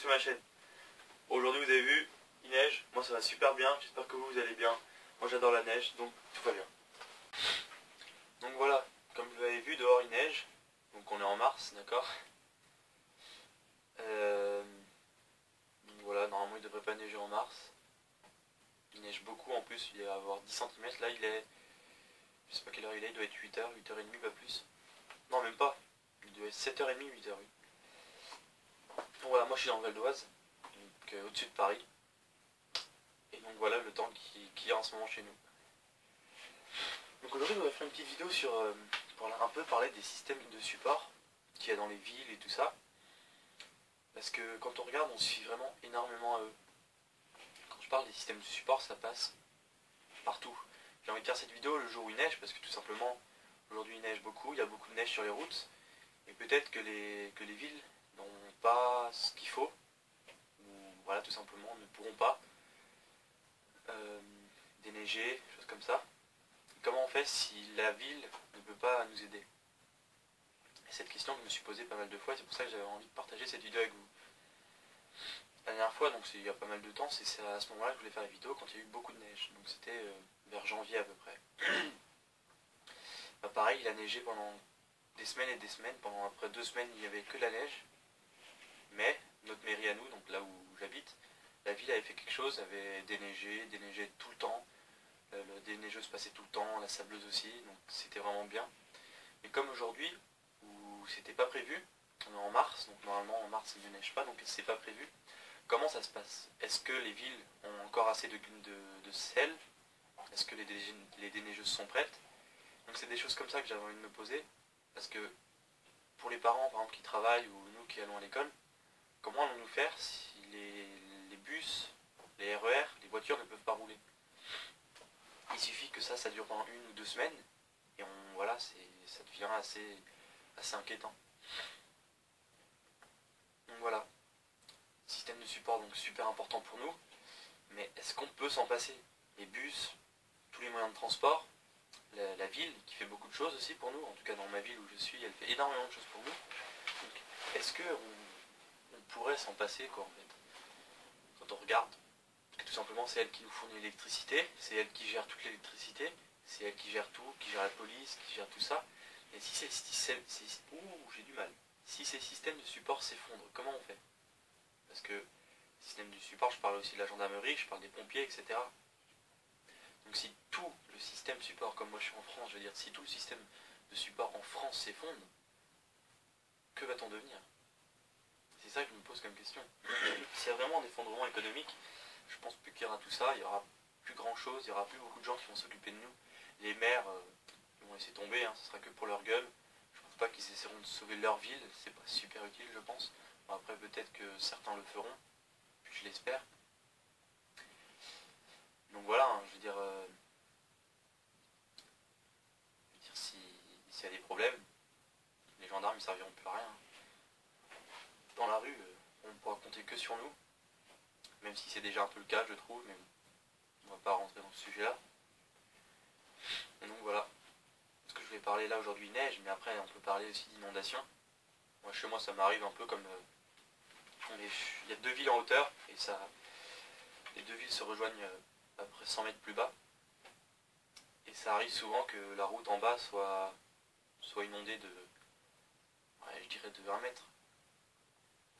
sur ma chaîne. Aujourd'hui vous avez vu, il neige, moi ça va super bien, j'espère que vous allez bien. Moi j'adore la neige, donc tout va bien. Donc voilà, comme vous l'avez vu, dehors il neige, donc on est en mars, d'accord. Donc voilà, normalement il devrait pas neiger en mars. Il neige beaucoup en plus, il va avoir 10 cm, là il est, je sais pas quelle heure il doit être 8h, 8h30, pas plus. Non même pas, il doit être 7h30, 8h, oui. Bon voilà, moi je suis dans le Val d'Oise, donc au-dessus de Paris. Et donc voilà le temps qu'il y a en ce moment chez nous. Donc aujourd'hui on va faire une petite vidéo sur, pour un peu parler des systèmes de support qu'il y a dans les villes et tout ça. Parce que quand on regarde, on se fie vraiment énormément à eux. Quand je parle des systèmes de support, ça passe partout. J'ai envie de faire cette vidéo le jour où il neige, parce que tout simplement, aujourd'hui il neige beaucoup, il y a beaucoup de neige sur les routes. Et peut-être que les villes n'ont pas ce qu'il faut, ou voilà, tout simplement ne pourront pas déneiger, choses comme ça. Comment on fait si la ville ne peut pas nous aider? Et cette question que je me suis posée pas mal de fois, et c'est pour ça que j'avais envie de partager cette vidéo avec vous. La dernière fois, donc il y a pas mal de temps, c'est à ce moment-là que je voulais faire la vidéo quand il y a eu beaucoup de neige. Donc c'était vers janvier à peu près. Bah, pareil, il a neigé pendant des semaines et des semaines. Pendant après 2 semaines, il n'y avait que de la neige. Mais notre mairie à nous, donc là où j'habite, la ville avait fait quelque chose, avait déneigé tout le temps. Le déneigeuse passait tout le temps, la sableuse aussi, donc c'était vraiment bien. Mais comme aujourd'hui, où c'était pas prévu, on est en mars, donc normalement en mars il ne neige pas, donc c'est pas prévu. Comment ça se passe? Est-ce que les villes ont encore assez de sel? Est-ce que les déneigeuses sont prêtes? Donc c'est des choses comme ça que j'avais envie de me poser. Parce que pour les parents, par exemple, qui travaillent, ou nous qui allons à l'école, comment allons-nous faire si les bus, les RER, les voitures ne peuvent pas rouler? Il suffit que ça dure pendant 1 ou 2 semaines, et voilà, ça devient assez inquiétant. Donc voilà. Système de support donc super important pour nous, mais est-ce qu'on peut s'en passer? Les bus, tous les moyens de transport, la ville qui fait beaucoup de choses aussi pour nous, en tout cas dans ma ville où je suis, elle fait énormément de choses pour nous. Donc est-ce qu'on pourrait s'en passer quoi en fait? Quand on regarde, parce que tout simplement c'est elle qui nous fournit l'électricité, c'est elle qui gère toute l'électricité, c'est elle qui gère tout, qui gère la police, qui gère tout ça. Et si ces systèmes, j'ai du mal. Si ces systèmes de support s'effondrent, comment on fait? Parce que système du support, je parle aussi de la gendarmerie, je parle des pompiers, etc. Donc si tout le système support, comme moi je suis en France, je veux dire, si tout le système de support en France s'effondre, que va-t-on devenir? C'est ça que je me pose comme question. S'il y a vraiment un effondrement économique, je pense plus qu'il y aura tout ça, il y aura plus grand chose, il y aura plus beaucoup de gens qui vont s'occuper de nous. Les maires vont laisser tomber, ce sera que pour leur gueule. Je pense pas qu'ils essaieront de sauver leur ville, c'est pas super utile je pense. Bon, après peut-être que certains le feront, je l'espère. Donc voilà, je veux dire s'il y a des problèmes, les gendarmes ils serviront plus à rien. Dans la rue, on ne pourra compter que sur nous, même si c'est déjà un peu le cas je trouve, mais on va pas rentrer dans ce sujet-là. Et donc voilà, ce que je voulais parler là aujourd'hui neige, mais après on peut parler aussi d'inondation. Moi chez moi ça m'arrive un peu comme il y a 2 villes en hauteur, et les 2 villes se rejoignent à peu près 100 mètres plus bas. Et ça arrive souvent que la route en bas soit inondée de, je dirais de 1 mètre.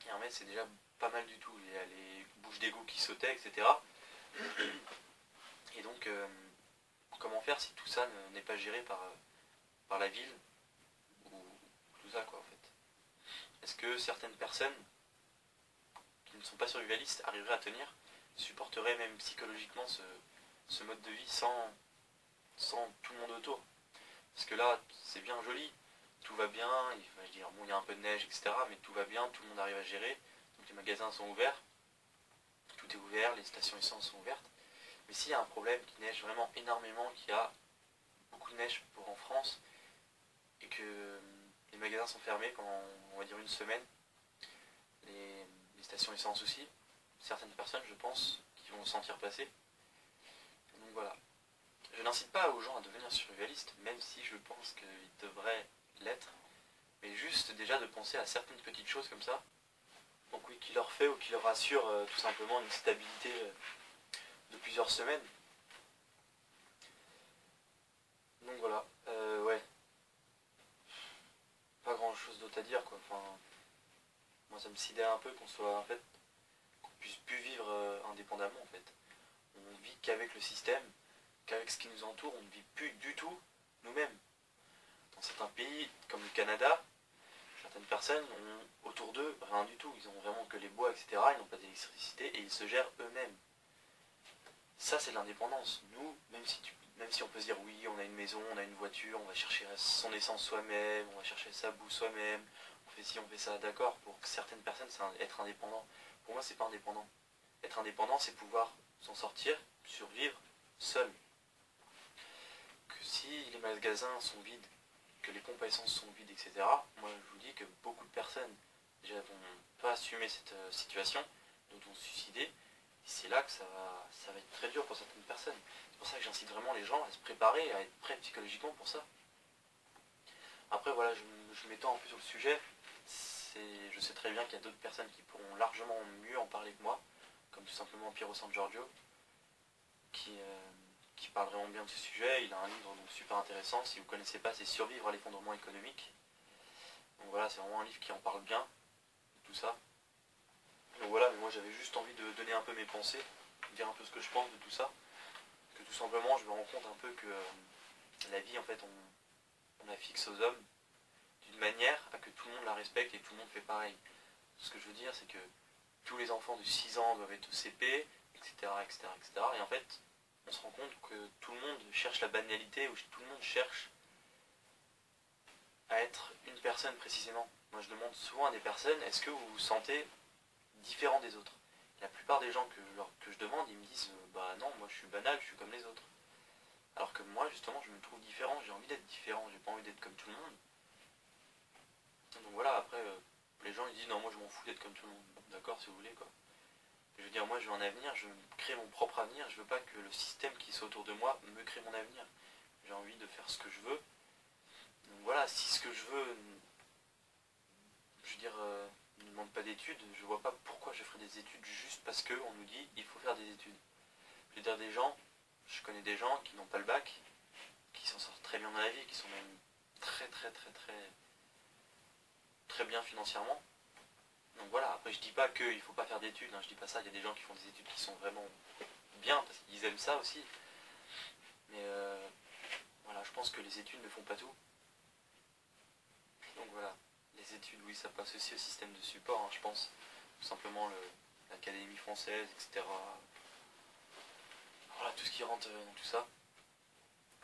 Et 1 mètre c'est déjà pas mal du tout. Il y a les bouches d'égout qui sautaient, etc. Et donc, comment faire si tout ça n'est pas géré par la ville, ou tout ça quoi en fait? Est-ce que certaines personnes qui ne sont pas survivalistes arriveraient à tenir, supporteraient même psychologiquement ce mode de vie sans tout le monde autour? Parce que là, c'est bien joli, tout va bien, il y a un peu de neige, etc. Mais tout va bien, tout le monde arrive à gérer. Donc les magasins sont ouverts, tout est ouvert, les stations essence sont ouvertes. Mais s'il y a un problème, qu'il neige vraiment énormément, qu'il y a beaucoup de neige en France, et que les magasins sont fermés pendant, on va dire, 1 semaine, les stations essence aussi, certaines personnes, je pense, qui vont se sentir passer. Donc voilà. Je n'incite pas aux gens à devenir survivalistes, même si je pense qu'ils devraient l'être, mais juste déjà de penser à certaines petites choses comme ça, Donc oui, qui leur fait ou qui leur assure tout simplement une stabilité de plusieurs semaines. Donc voilà, ouais, pas grand chose d'autre à dire quoi. Enfin, moi ça me sidère un peu qu'on soit en fait qu'on puisse plus vivre indépendamment en fait. On vit qu'avec le système, qu'avec ce qui nous entoure, on ne vit plus du tout nous-mêmes. Dans certains pays comme le Canada, certaines personnes ont autour d'eux rien du tout. Ils ont vraiment que les bois, etc. Ils n'ont pas d'électricité et ils se gèrent eux-mêmes. Ça c'est de l'indépendance. Nous, même si on peut se dire oui, on a une maison, on a une voiture, on va chercher son essence soi-même, on va chercher sa boue soi-même, on fait ci, on fait ça, d'accord. Pour certaines personnes, c'est être indépendant. Pour moi, c'est pas indépendant. Être indépendant, c'est pouvoir s'en sortir, survivre seul. Que si les magasins sont vides, que les pompes à essence sont vides, etc., moi je vous dis que beaucoup de personnes déjà vont pas assumer cette situation, donc vont se suicider. C'est là que ça va être très dur pour certaines personnes. C'est pour ça que j'incite vraiment les gens à se préparer, à être prêts psychologiquement pour ça. Après voilà, je m'étends un peu sur le sujet. Je sais très bien qu'il y a d'autres personnes qui pourront largement mieux en parler que moi, comme tout simplement Piero San Giorgio, qui parle vraiment bien de ce sujet. Il a un livre donc super intéressant, si vous ne connaissez pas, c'est Survivre à l'effondrement économique. Donc voilà, c'est vraiment un livre qui en parle bien, de tout ça. Donc voilà, mais moi j'avais juste envie de donner un peu mes pensées, dire un peu ce que je pense de tout ça. Que tout simplement je me rends compte un peu que la vie en fait on la fixe aux hommes d'une manière à que tout le monde la respecte et tout le monde fait pareil. Ce que je veux dire c'est que tous les enfants de 6 ans doivent être au CP, etc., etc., etc. Et en fait on se rend compte que tout le monde cherche la banalité, ou tout le monde cherche à être une personne précisément. Moi je demande souvent à des personnes, est-ce que vous vous sentez différent des autres? La plupart des gens que je demande, ils me disent, bah non, moi je suis banal, je suis comme les autres. Alors que moi justement je me trouve différent, j'ai envie d'être différent, j'ai pas envie d'être comme tout le monde. Donc voilà, après les gens ils disent non moi je m'en fous d'être comme tout le monde. Bon, d'accord si vous voulez quoi. Je veux dire moi je veux un avenir, je veux créer mon propre avenir, je veux pas que le système qui soit autour de moi me crée mon avenir. J'ai envie de faire ce que je veux. Donc voilà, si ce que je veux, je veux dire, ne demande pas d'études, je vois pas pourquoi je ferais des études juste parce qu'on nous dit il faut faire des études. Je veux dire je connais des gens qui n'ont pas le bac, qui s'en sortent très bien dans la vie, qui sont même très très très très très bien financièrement. Donc voilà, après je dis pas qu'il faut pas faire d'études, hein, je dis pas ça, il y a des gens qui font des études qui sont vraiment bien parce qu'ils aiment ça aussi. Mais voilà, je pense que les études ne font pas tout. Donc voilà, les études, oui, ça passe aussi au système de support, hein, je pense. Tout simplement l'Académie française, etc. Voilà, tout ce qui rentre dans tout ça.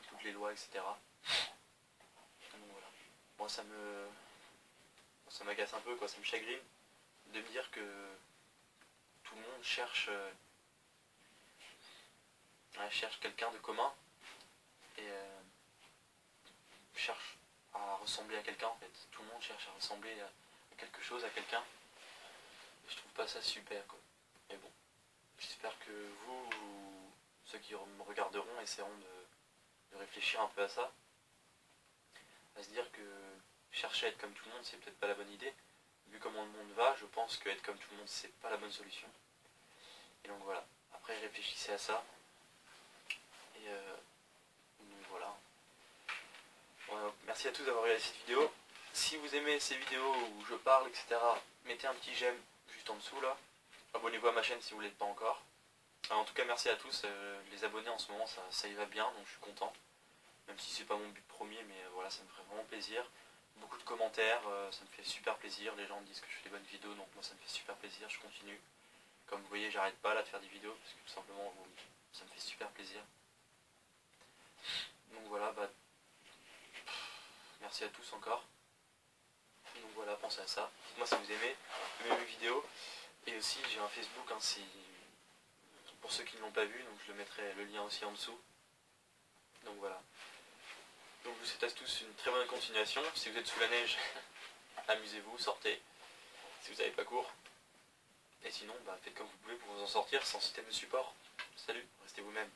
Toutes les lois, etc. Donc voilà. Moi ça m'agace un peu, quoi, ça me chagrine de me dire que tout le monde cherche quelqu'un de commun et cherche à ressembler à quelqu'un en fait. Tout le monde cherche à ressembler à quelque chose, à quelqu'un. Je trouve pas ça super quoi. Mais bon, j'espère que ceux qui me regarderont, essaieront de réfléchir un peu à ça. À se dire que chercher à être comme tout le monde, c'est peut-être pas la bonne idée. Vu comment le monde va, je pense que être comme tout le monde, c'est pas la bonne solution. Et donc voilà. Après, réfléchissez à ça. Et donc voilà. Bon, merci à tous d'avoir regardé cette vidéo. Si vous aimez ces vidéos où je parle, etc., mettez un petit j'aime juste en dessous là. Abonnez-vous à ma chaîne si vous ne l'êtes pas encore. Alors, en tout cas, merci à tous. Les abonnés en ce moment, ça y va bien, donc je suis content. Même si c'est pas mon but premier, mais voilà, ça me ferait vraiment plaisir. Beaucoup de commentaires, ça me fait super plaisir. Les gens me disent que je fais des bonnes vidéos, donc moi ça me fait super plaisir, je continue. Comme vous voyez, j'arrête pas là de faire des vidéos, parce que tout simplement, ça me fait super plaisir. Donc voilà, bah, merci à tous encore. Donc voilà, pensez à ça. Dites-moi si vous aimez mes vidéos. Et aussi, j'ai un Facebook, hein, pour ceux qui ne l'ont pas vu, donc je le mettrai le lien aussi en dessous. Donc voilà. Donc je vous souhaite à tous une très bonne continuation. Si vous êtes sous la neige, amusez-vous, sortez. Si vous n'avez pas cours. Et sinon, bah, faites comme vous pouvez pour vous en sortir sans système de support. Salut, restez vous-même.